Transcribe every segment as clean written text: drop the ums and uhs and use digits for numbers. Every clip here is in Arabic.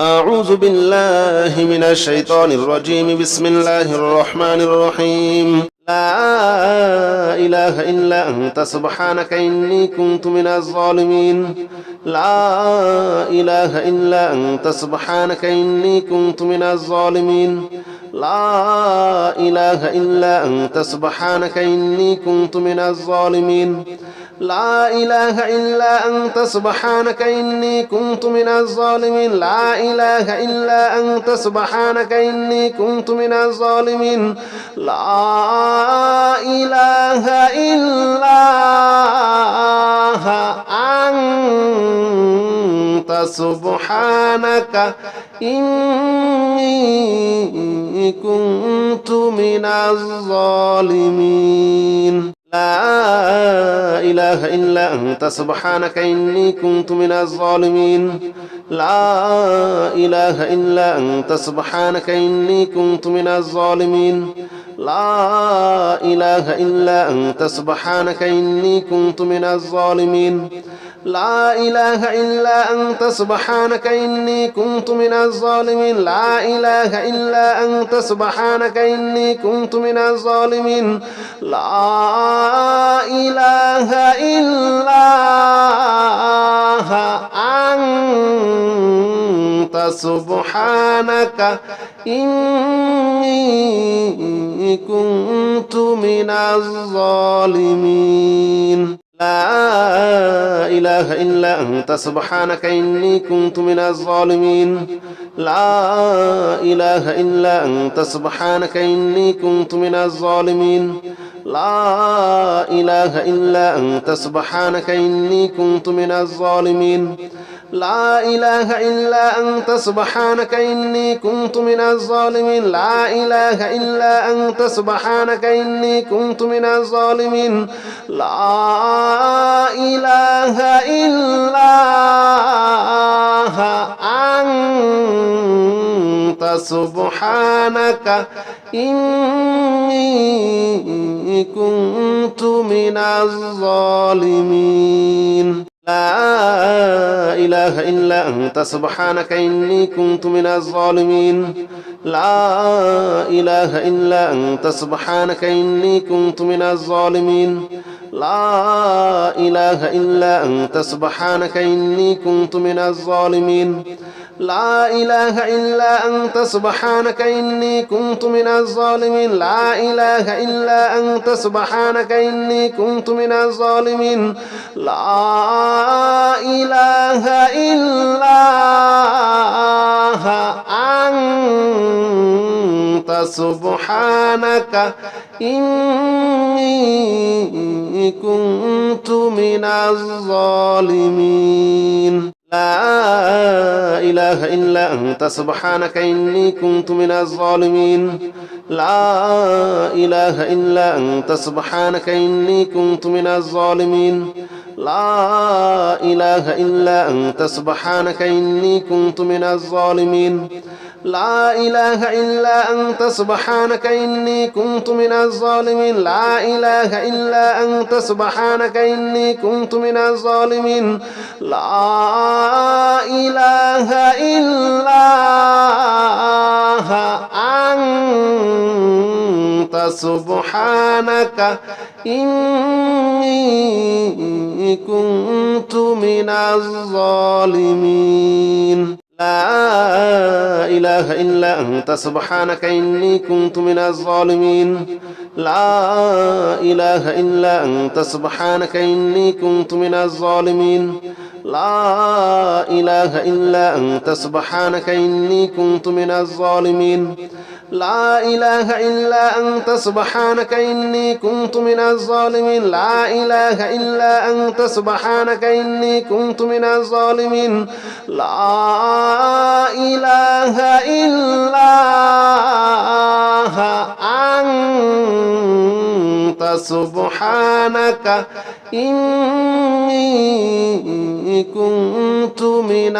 أعوذ بالله من الشيطان الرجيم بسم الله الرحمن الرحيم لا إله إلا أنت سبحانك إني كنت من الظالمين لا إله إلا أنت سبحانك إني كنت من الظالمين لا إله إلا أنت سبحانك إني كنت من الظالمين لا إله إلا أنت سبحانك إني كنت من الظالمين لا إله إلا أنت سبحانك إني كنت من الظالمين لا إله إلا أنت سبحانك إني كنت من الظالمين لا إله إلا أنت سبحانك إني كنت من الظالمين لا إله إلا أنت سبحانك إني كنت من الظالمين لا إله إلا أنت سبحانك إني كنت من الظالمين لا إله إلا أنت سبحانك إني كنت من الظالمين لا إله إلا أنت سبحانك إني كنت من الظالمين لا إله إلا أنت سبحانك إني كنت من الظالمين لا إله إلا أنت سبحانك إني كنت من الظالمين لا إله إلا أنت سبحانك إني كنت من الظالمين لا إله إلا أنت سبحانك إني كنت من الظالمين لا إله إلا أنت سبحانك إني كنت من الظالمين لا إله إلا أنت سبحانك إني كنت من الظالمين لا إله إلا أنت سبحانك إني كنت من الظالمين لا إله إلا أنت سبحانك إني كنت من الظالمين لا إله إلا أنت سبحانك إني كنت من الظالمين لا إله إلا أنت سبحانك إني كنت من الظالمين لا إله إلا أنت سبحانك إني كنت من الظالمين لا إله إلا أنت سبحانك إني كنت من الظالمين لا إله إلا أنت سبحانك إني كنت من الظالمين لا إله إلا أنت سبحانك إني كنت من الظالمين لا إله إلا أنت سبحانك إني كنت من الظالمين لا إله إلا أنت سبحانك إني كنت من الظالمين لا إله إلا أنت سبحانك إني كنت من الظالمين لا إله إلا أنت سبحانك إني كنت من الظالمين لا إله إلا أنت سبحانك إني كنت من الظالمين لا إله إلا أنت سبحانك إني كنت من الظالمين لا إله إلا أنت سبحانك إني كنت من الظالمين لا إله إلا أنت سبحانك إني كنت من الظالمين لا إله إلا أنت سبحانك إني كنت من الظالمين لا إله إلا أنت سبحانك إني كنت من الظالمين لا إله إلا أنت سبحانك إني كنت من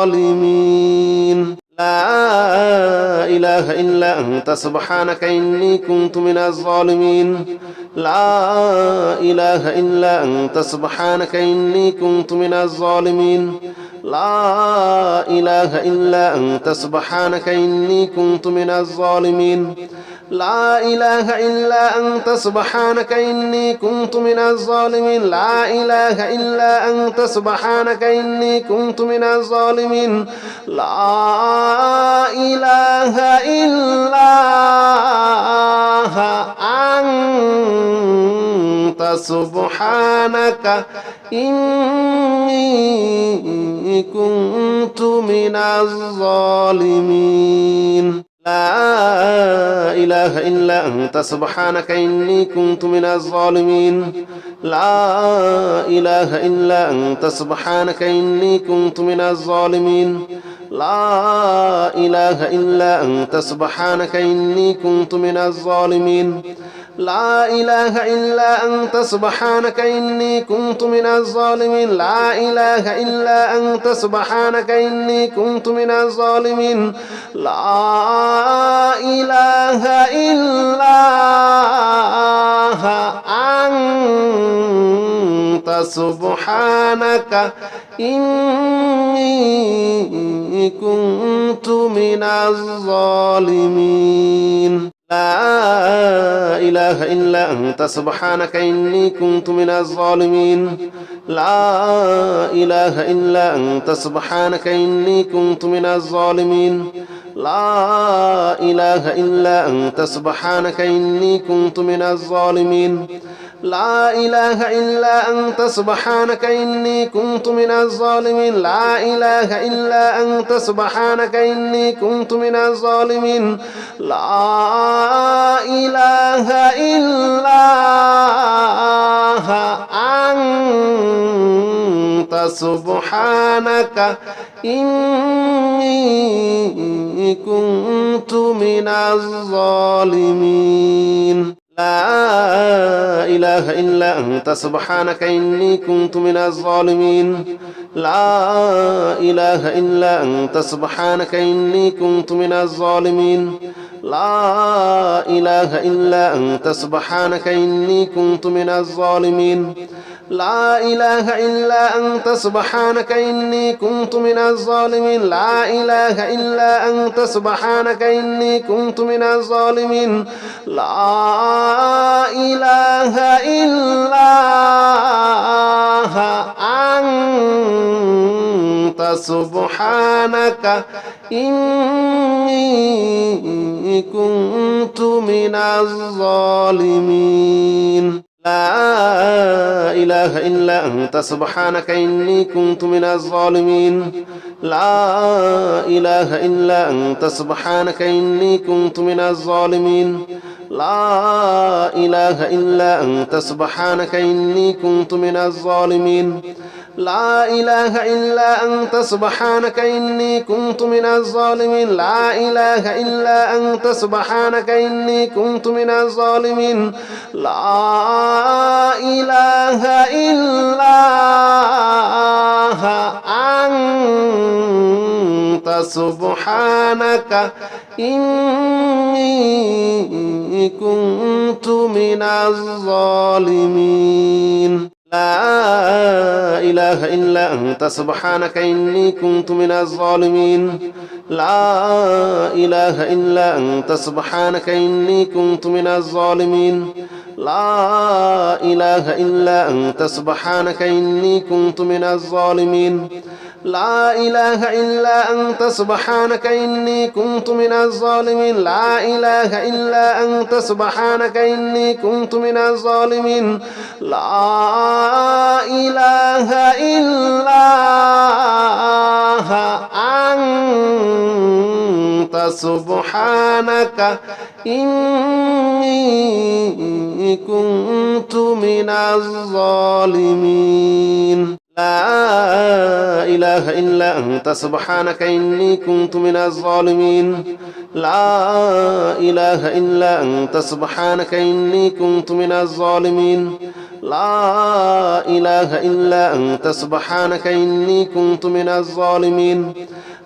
الظالمين لا إله إلا أنت سبحانك إني كنت من الظالمين لا إله إلا أنت سبحانك إني كنت من الظالمين لا إله إلا أنت سبحانك إني كنت من الظالمين لا إله إلا أنت سبحانك إني كنت من الظالمين لا إله إلا أنت سبحانك إني كنت من الظالمين لا إله إلا أنت سبحانك إني كنت من الظالمين لا إله إلا أنت سبحانك إني كنت من الظالمين لا إله إلا أنت سبحانك إني كنت من الظالمين لا إله إلا أنت سبحانك إني كنت من الظالمين لا إله إلا أنت سبحانك إني كنت من الظالمين لا إله إلا أنت سبحانك إني كنت من الظالمين لا إله إلا أنت سبحانك إني كنت من الظالمين لا إله إلا أنت سبحانك إني كنت من الظالمين لا إله إلا أنت سبحانك إني كنت من الظالمين لا إله إلا أنت سبحانك إني كنت من الظالمين لا إله إلا أنت سبحانك إني كنت من الظالمين لا إله إلا أنت سبحانك إني كنت من الظالمين لا إله إلا أنت سبحانك إني كنت من الظالمين لا إله إلا أنت سبحانك إني كنت من الظالمين لا إله إلا أنت سبحانك إني كنت من الظالمين لا إله إلا أنت سبحانك إني كنت من الظالمين لا إله إلا أنت سبحانك إني كنت من الظالمين لا إله إلا أنت سبحانك إني كنت من الظالمين لا إله إلا أنت سبحانك إني كنت من الظالمين لا إله إلا أنت سبحانك إني كنت من الظالمين لا إله إلا أنت سبحانك إني كنت من الظالمين لا إله إلا أنت سبحانك إني كنت من الظالمين لا إله إلا أنت سبحانك إني كنت من الظالمين لا إله إلا أنت سبحانك إني كنت من الظالمين لا إله إلا أنت سبحانك إني كنت من الظالمين لا إله إلا أنت سبحانك إني كنت من الظالمين لا إله إلا أنت سبحانك إني كنت من الظالمين لا إله إلا أنت سبحانك إني كنت من الظالمين لا إله إلا أنت سبحانك إني كنت من الظالمين لا إله إلا أنت سبحانك إني كنت من الظالمين لا إله إلا أنت سبحانك إني كنت من الظالمين لا إله إلا أنت سبحانك إني كنت من الظالمين لا إله إلا أنت سبحانك إني كنت من الظالمين لا إله إلا أنت سبحانك إني كنت من الظالمين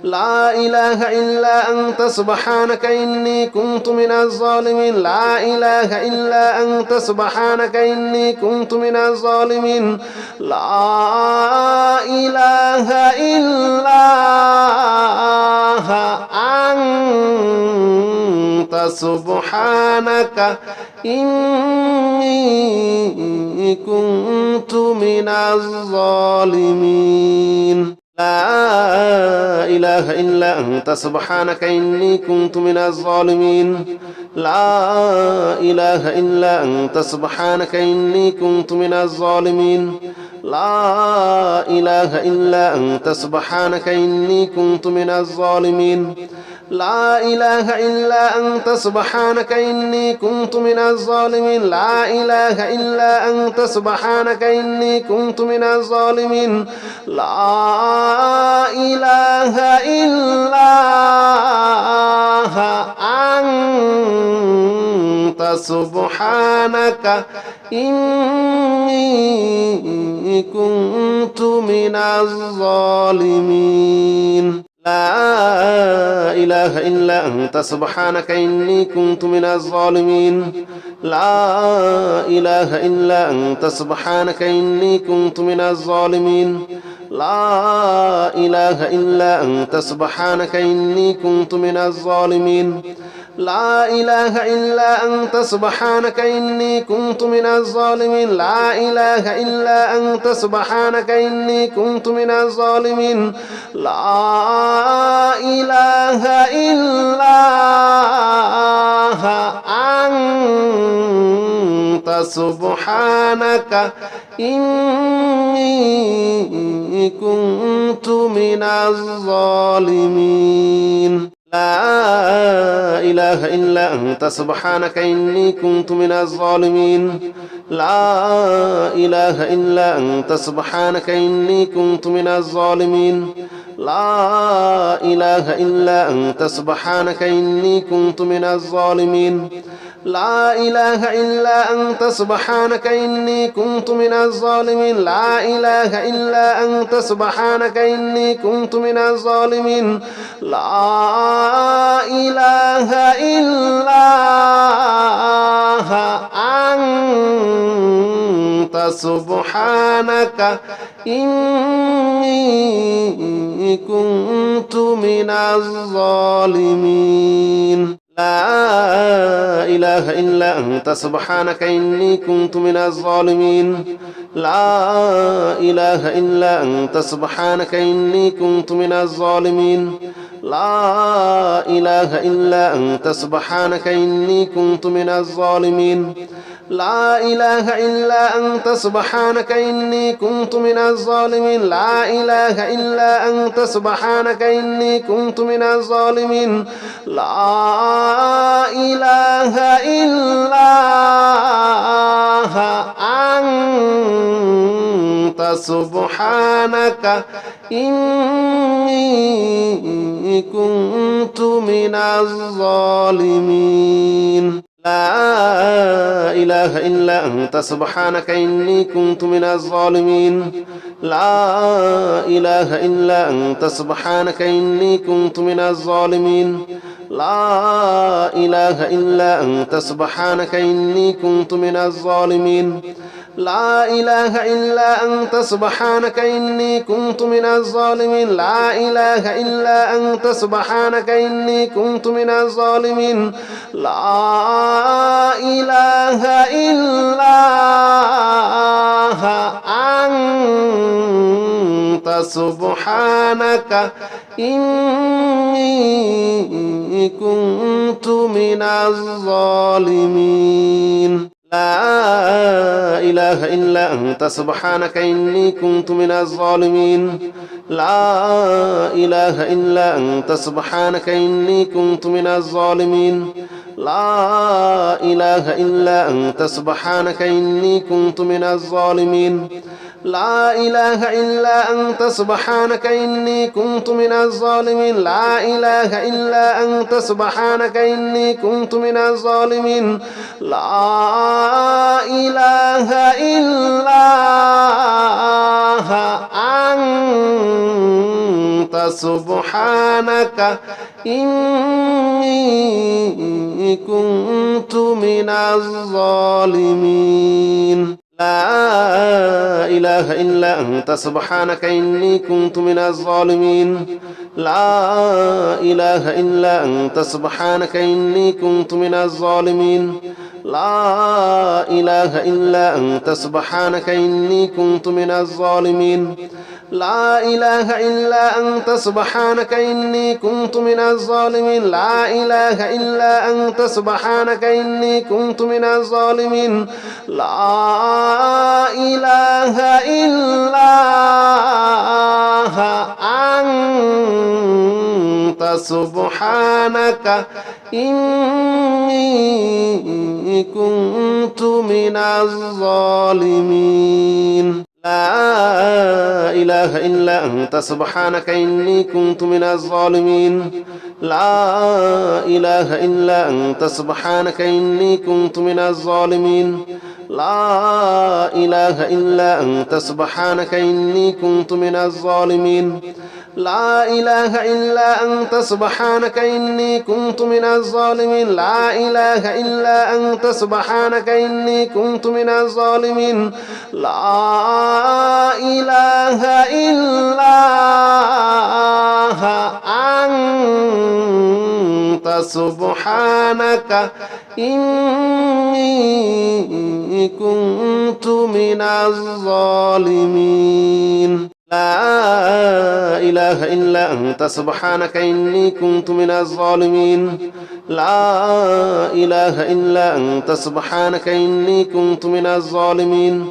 لا إله إلا أنت سبحانك إني كنت من الظالمين لا إله إلا أنت سبحانك إني كنت من الظالمين لا إله إلا أنت سبحانك إني كنت من الظالمين لا إله إلا أنت سبحانك إني كنت من الظالمين لا إله إلا أنت سبحانك إني كنت من الظالمين لا إله إلا أنت سبحانك إني كنت من الظالمين لا إله إلا أنت سبحانك إني كنت من الظالمين لا إله إلا أنت سبحانك إني كنت من الظالمين لا إله إلا أنت سبحانك إني كنت من الظالمين لا إله إلا أنت سبحانك إني كنت من الظالمين لا إله إلا أنت سبحانك إني كنت من الظالمين لا إله إلا أنت سبحانك إني كنت من الظالمين لا إله إلا أنت سبحانك إني كنت من الظالمين لا إله إلا أنت سبحانك إني كنت من الظالمين لا إله إلا أنت سبحانك إني كنت من الظالمين لا إله إلا أنت سبحانك إني كنت من الظالمين لا إله إلا أنت سبحانك إني كنت من الظالمين لا إله إلا أنت سبحانك إني كنت من الظالمين لا إله إلا أنت سبحانك إني كنت من الظالمين لا إله إلا أنت سبحانك إني كنت من الظالمين لا إله إلا أنت سبحانك إني كنت من الظالمين لا إله إلا أنت سبحانك إني كنت من الظالمين لا إله إلا أنت سبحانك إني كنت من الظالمين لا إله إلا أنت سبحانك إني كنت من الظالمين لا إله إلا أنت سبحانك إني كنت من الظالمين لا إله إلا أنت سبحانك إني كنت من الظالمين لا إله إلا أنت سبحانك إني كنت من الظالمين لا إله إلا أنت سبحانك إني كنت من الظالمين لا إله إلا أنت سبحانك إني كنت من الظالمين لا إله إلا أنت سبحانك إني كنت من الظالمين لا إله إلا أنت سبحانك إني كنت من الظالمين لا إله إلا أنت سبحانك إني كنت من الظالمين لا إله إلا أنت سبحانك إني كنت من الظالمين لا إله إلا أنت سبحانك إني كنت من الظالمين لا إله إلا أنت سبحانك إني كنت من الظالمين لا إله إلا أنت سبحانك إني كنت من الظالمين لا إله إلا أنت سبحانك إني كنت من الظالمين لا إله إلا أنت سبحانك إني كنت من الظالمين لا إله إلا أنت سبحانك إني كنت من الظالمين لا إله إلا أنت سبحانك إني كنت من الظالمين لا إله إلا أنت سبحانك إني كنت من الظالمين لا إله إلا أنت سبحانك إني كنت من الظالمين لا إله إلا أنت سبحانك إني كنت من الظالمين لا إله إلا أنت سبحانك إني كنت من الظالمين لا إله إلا أنت سبحانك إني كنت من الظالمين لا إله إلا أنت سبحانك إني كنت من الظالمين لا إله إلا أنت سبحانك إني كنت من الظالمين لا إله إلا أنت سبحانك إني كنت من الظالمين لا إله إلا أنت سبحانك إني كنت من الظالمين لا إله إلا أنت سبحانك إني كنت من الظالمين لا إله إلا أنت سبحانك إني كنت من الظالمين لا إله إلا أنت سبحانك إني كنت من الظالمين لا إله إلا أنت سبحانك إني كنت من الظالمين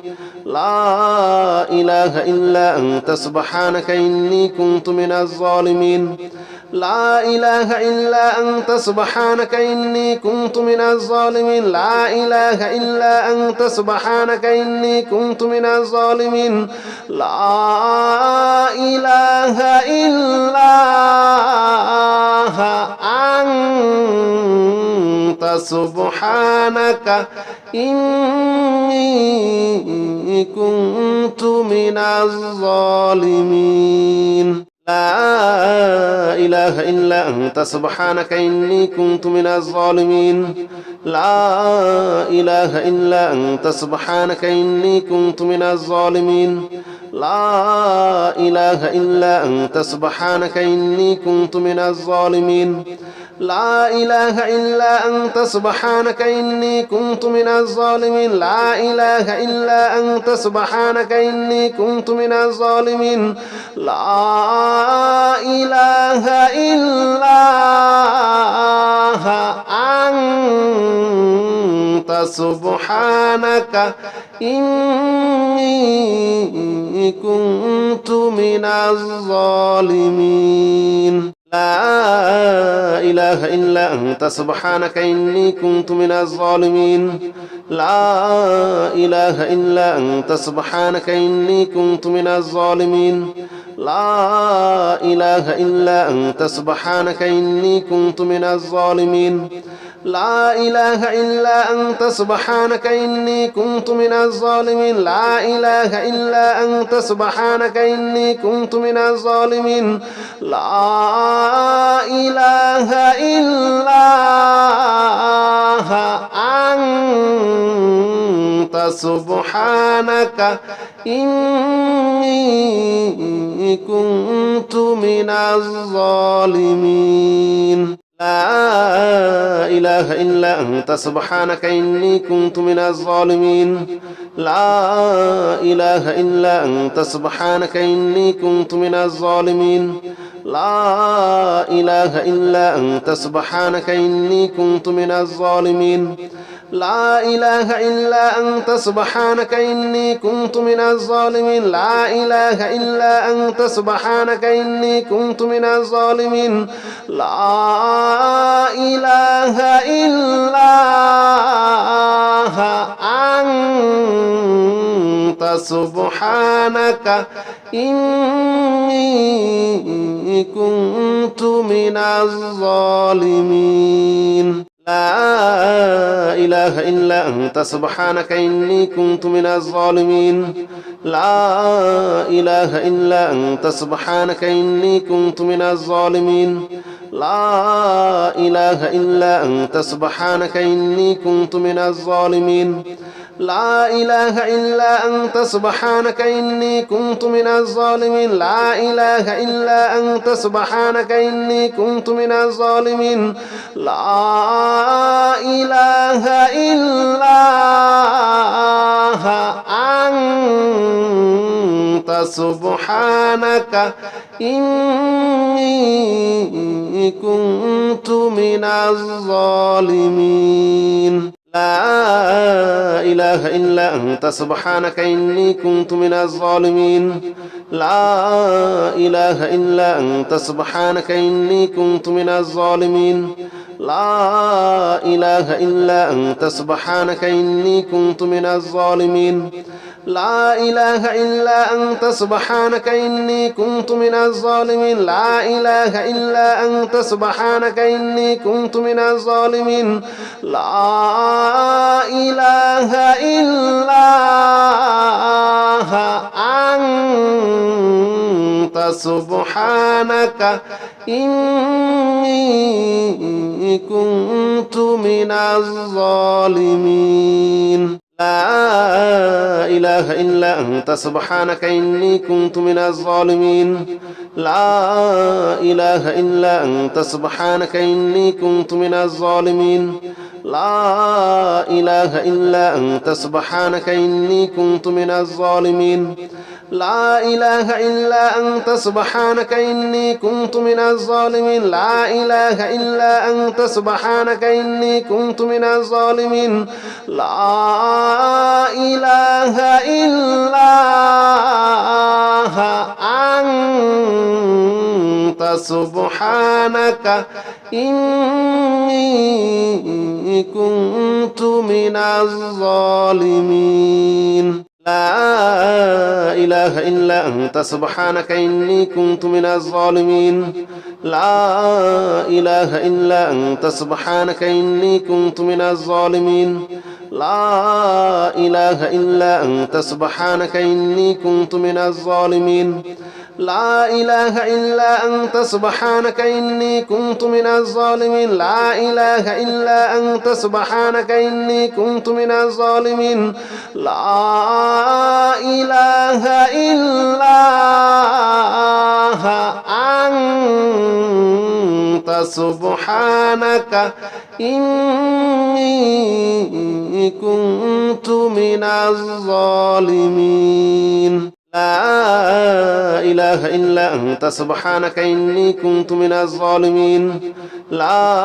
لا إله إلا أنت سبحانك إني كنت من الظالمين لا إله إلا أنت سبحانك إني كنت من الظالمين لا إله إلا أنت سبحانك إني كنت من الظالمين لا إله إلا أنت سبحانك إني كنت من الظالمين لا إله إلا أنت سبحانك إني كنت من الظالمين لا إله إلا أنت سبحانك إني كنت من الظالمين لا إله إلا أنت سبحانك إني كنت من الظالمين لا إله إلا أنت سبحانك إني كنت من الظالمين لا إله إلا أنت سبحانك إني كنت من الظالمين لا إله إلا أنت سبحانك إني كنت من الظالمين لا إله إلا أنت سبحانك إني كنت من الظالمين لا إله إلا أنت سبحانك إني كنت من الظالمين لا إله إلا أنت سبحانك إني كنت من الظالمين لا إله إلا أنت سبحانك إني كنت من الظالمين لا إله إلا أنت سبحانك إني كنت من الظالمين لا إله إلا أنت سبحانك إني كنت من الظالمين لا إله إلا أنت سبحانك إني كنت من الظالمين لا إله إلا أنت سبحانك إني كنت من الظالمين لا إله إلا أنت سبحانك إني كنت من الظالمين لا إله إلا أنت سبحانك إني كنت من الظالمين لا إله إلا أنت سبحانك إني كنت من الظالمين لا إله إلا أنت سبحانك إني كنت من الظالمين لا إله إلا أنت سبحانك إني كنت من الظالمين لا إله إلا أنت سبحانك إني كنت من الظالمين لا إله إلا أنت سبحانك إني كنت من الظالمين لا إله إلا أنت سبحانك إني كنت من الظالمين لا إله إلا أنت سبحانك إني كنت من الظالمين لا إله إلا أنت سبحانك إني كنت من الظالمين لا إله إلا أنت سبحانك إني كنت من الظالمين لا إله إلا أنت سبحانك إني كنت من الظالمين لا إله إلا أنت سبحانك إني كنت من الظالمين لا إله إلا أنت سبحانك إني كنت من الظالمين لا إله إلا أنت سبحانك إني كنت من الظالمين لا إله إلا أنت سبحانك إني كنت من الظالمين لا إله إلا أنت سبحانك إني كنت من الظالمين لا إله إلا أنت سبحانك إني كنت من الظالمين لا إله إلا أنت سبحانك إني كنت من الظالمين لا إله إلا أنت سبحانك إني كنت من الظالمين لا إله إلا أنت سبحانك إني كنت من الظالمين لا إله إلا أنت سبحانك إني كنت من الظالمين لا إله إلا أنت سبحانك إني كنت من الظالمين لا إله إلا أنت سبحانك إني كنت من الظالمين لا إله إلا أنت سبحانك إني كنت من الظالمين لا إله إلا أنت سبحانك إني كنت من الظالمين لا إله إلا أنت سبحانك إني كنت من الظالمين لا إله إلا أنت سبحانك إني كنت من الظالمين لا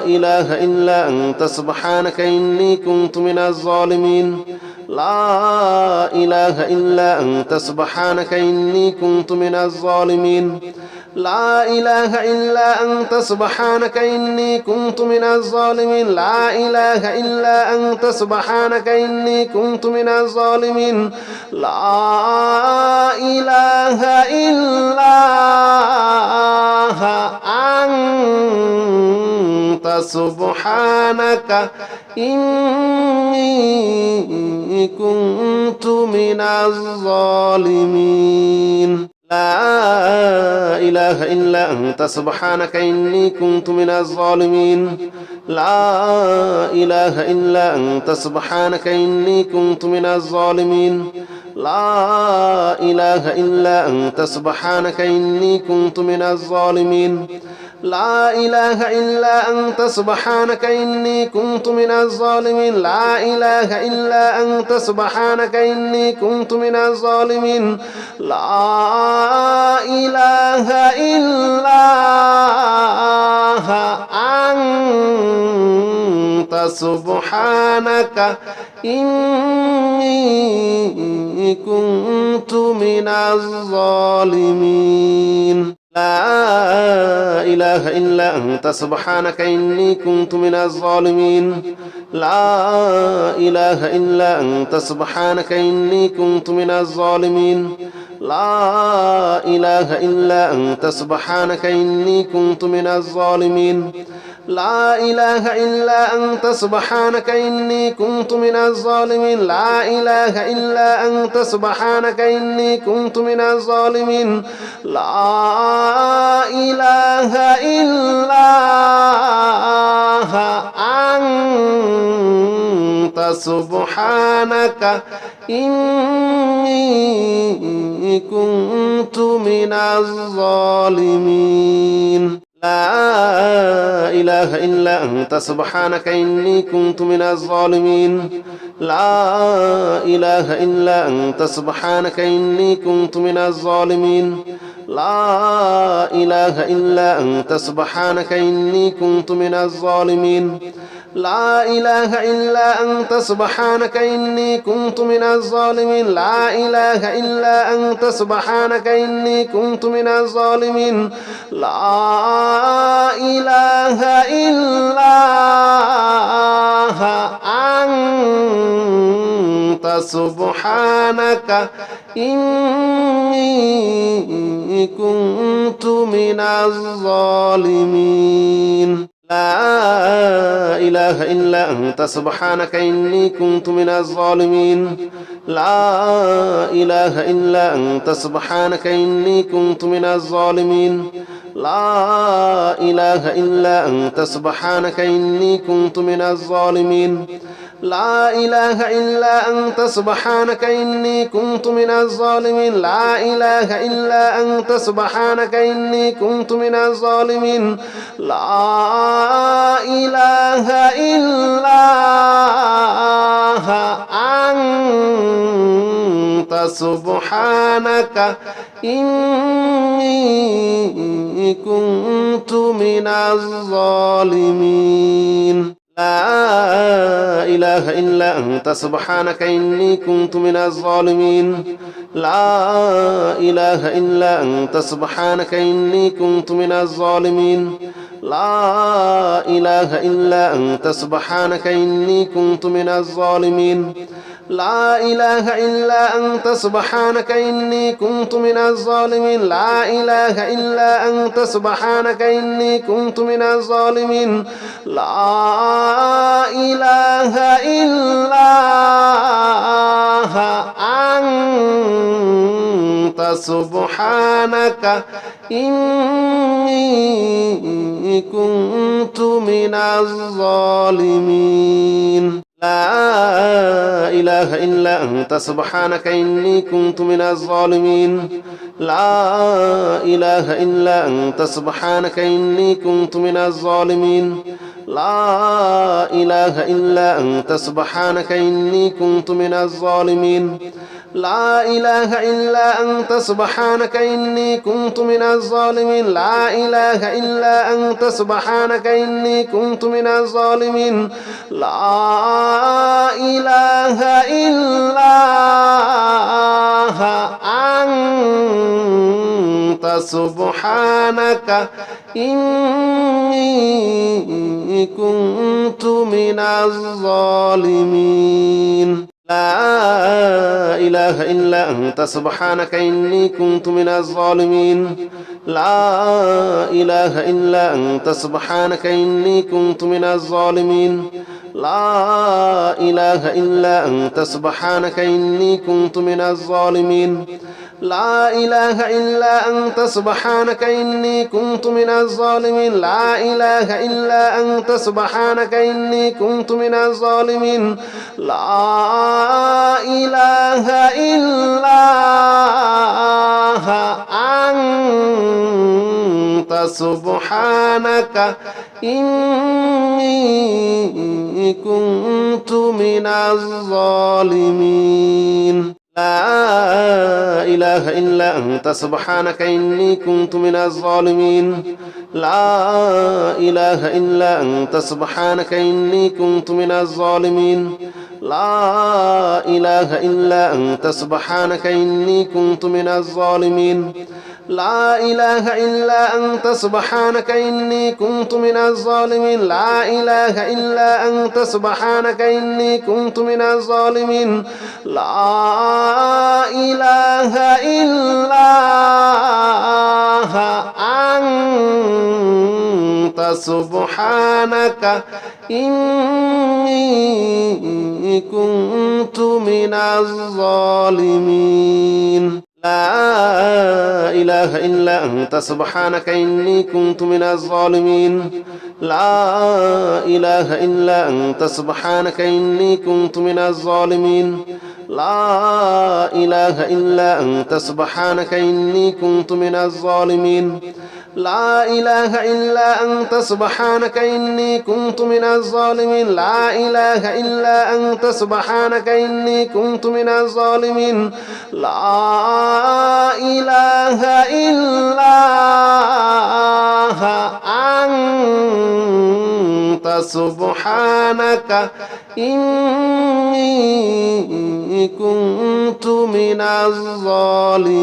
إله إلا أنت سبحانك إني كنت من الظالمين لا إله إلا أنت سبحانك إني كنت من الظالمين لا إله إلا أنت سبحانك إني كنت من الظالمين لا إله إلا أنت سبحانك إني كنت من الظالمين لا إله إلا أنت سبحانك إني كنت من الظالمين لا إله إلا أنت سبحانك إني كنت من الظالمين لا إله إلا أنت سبحانك إني كنت من الظالمين لا إله إلا أنت سبحانك إني كنت من الظالمين لا إله إلا أنت سبحانك إني كنت من الظالمين لا إله إلا أنت سبحانك إني كنت من الظالمين لا إله إلا أنت سبحانك إني كنت من الظالمين لا إله إلا أنت سبحانك إني كنت من الظالمين لا إله إلا أنت سبحانك إني كنت من الظالمين لا إله إلا أنت سبحانك إني كنت من الظالمين لا إله إلا أنت سبحانك إني كنت من الظالمين لا إله إلا أنت سبحانك إني كنت من الظالمين لا إله إلا أنت سبحانك إني كنت من الظالمين لا إله إلا أنت سبحانك إني كنت من الظالمين لا إله إلا أنت سبحانك إني كنت من الظالمين لا إله إلا أنت سبحانك إني كنت من الظالمين لا إله إلا أنت سبحانك إني كنت من الظالمين لا إله إلا أنت سبحانك إني كنت من الظالمين لا إله إلا أنت سبحانك إني كنت من الظالمين لا إله إلا أنت سبحانك إني كنت من الظالمين لا إله إلا أنت سبحانك إني كنت من الظالمين لا إله إلا أنت سبحانك إني كنت من الظالمين لا إله إلا أنت سبحانك إني كنت من الظالمين لا إله إلا أنت سبحانك إني كنت من الظالمين لا إله إلا أنت سبحانك إني كنت من الظالمين لا إله إلا أنت سبحانك إني كنت من الظالمين لا إله إلا أنت سبحانك إني كنت من الظالمين لا إله إلا أنت سبحانك إني كنت من الظالمين لا إله إلا أنت سبحانك إني كنت من الظالمين لا إله إلا أنت سبحانك إني كنت من الظالمين لا إله إلا أنت سبحانك إني كنت من الظالمين لا إله إلا أنت سبحانك إني كنت من الظالمين لا إله إلا أنت سبحانك إني كنت من الظالمين لا إله إلا أنت سبحانك إني كنت من الظالمين لا إله إلا أنت سبحانك إني كنت من الظالمين لا إله إلا أنت سبحانك إني كنت من الظالمين لا إله إلا أنت سبحانك إني كنت من الظالمين لا إله إلا أنت سبحانك إني كنت من الظالمين لا إله إلا أنت سبحانك إني كنت من الظالمين لا إله إلا أنت سبحانك إني كنت من الظالمين لا إله إلا أنت سبحانك إني كنت من الظالمين لا إله إلا أنت سبحانك إني كنت من الظالمين لا إله إلا أنت سبحانك إني كنت من الظالمين لا إله إلا أنت سبحانك إني كنت من الظالمين لا إله إلا أنت سبحانك إني كنت من الظالمين لا إله إلا أنت سبحانك إني كنت من الظالمين لا إله إلا أنت سبحانك إني كنت من الظالمين لا إله إلا أنت سبحانك إني كنت من الظالمين لا إله إلا أنت سبحانك إني كنت من الظالمين لا إله إلا أنت سبحانك إني كنت من الظالمين لا إله إلا أنت سبحانك إني كنت من الظالمين لا إله إلا أنت سبحانك إني كنت من الظالمين لا إله إلا أنت سبحانك إني كنت من الظالمين لا إله إلا أنت سبحانك إني كنت من الظالمين لا إله إلا أنت سبحانك إني كنت من الظالمين لا إله إلا أنت سبحانك إني كنت من الظالمين